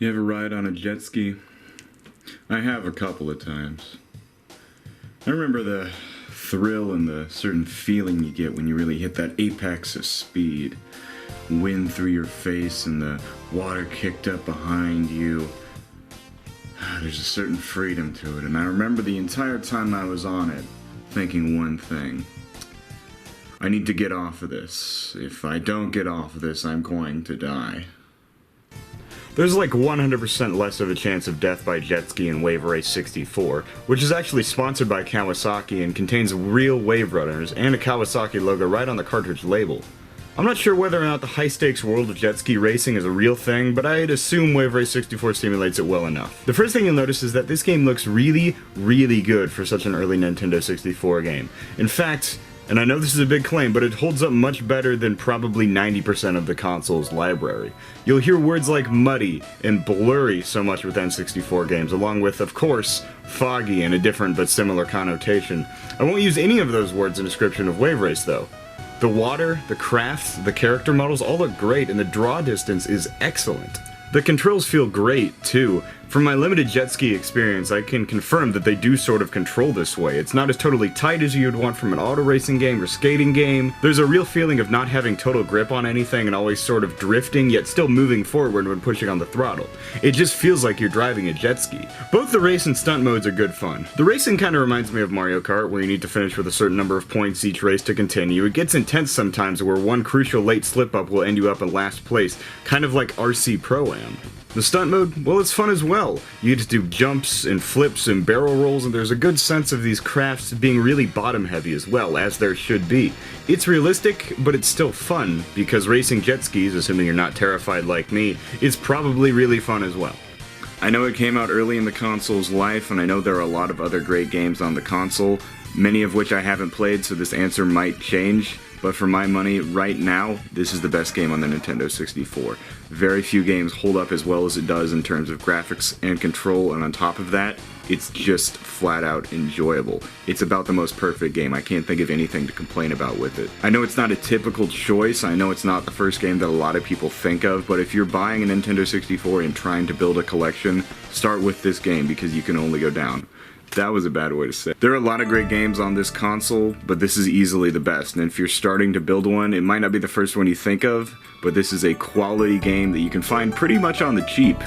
You ever ride on a jet ski? I have a couple of times. I remember the thrill and the certain feeling you get when you really hit that apex of speed. Wind through your face and the water kicked up behind you. There's a certain freedom to it, and I remember the entire time I was on it thinking one thing. I need to get off of this. If I don't get off of this, I'm going to die. There's like 100% less of a chance of death by jet ski in Wave Race 64, which is actually sponsored by Kawasaki and contains real wave runners and a Kawasaki logo right on the cartridge label. I'm not sure whether or not the high-stakes world of jet ski racing is a real thing, but I'd assume Wave Race 64 simulates it well enough. The first thing you'll notice is that this game looks really, really good for such an early Nintendo 64 game. In fact, and I know this is a big claim, but it holds up much better than probably 90% of the console's library. You'll hear words like muddy and blurry so much with N64 games, along with, of course, foggy and a different but similar connotation. I won't use any of those words in description of Wave Race, though. The water, the crafts, the character models all look great, and the draw distance is excellent. The controls feel great, too. From my limited jet ski experience, I can confirm that they do sort of control this way. It's not as totally tight as you'd want from an auto racing game or skating game. There's a real feeling of not having total grip on anything and always sort of drifting, yet still moving forward when pushing on the throttle. It just feels like you're driving a jet ski. Both the race and stunt modes are good fun. The racing kind of reminds me of Mario Kart, where you need to finish with a certain number of points each race to continue. It gets intense sometimes, where one crucial late slip-up will end you up in last place, kind of like RC Pro-Am. The stunt mode, well, it's fun as well. You get to do jumps and flips and barrel rolls, and there's a good sense of these crafts being really bottom heavy as well, as there should be. It's realistic, but it's still fun, because racing jet skis, assuming you're not terrified like me, is probably really fun as well. I know it came out early in the console's life, and I know there are a lot of other great games on the console, many of which I haven't played, so this answer might change. But for my money, right now, this is the best game on the Nintendo 64. Very few games hold up as well as it does in terms of graphics and control, and on top of that, it's just flat out enjoyable. It's about the most perfect game. I can't think of anything to complain about with it. I know it's not a typical choice, I know it's not the first game that a lot of people think of, but if you're buying a Nintendo 64 and trying to build a collection, start with this game because you can only go down. That was a bad way to say it. There are a lot of great games on this console, but this is easily the best. And if you're starting to build one, it might not be the first one you think of, but this is a quality game that you can find pretty much on the cheap.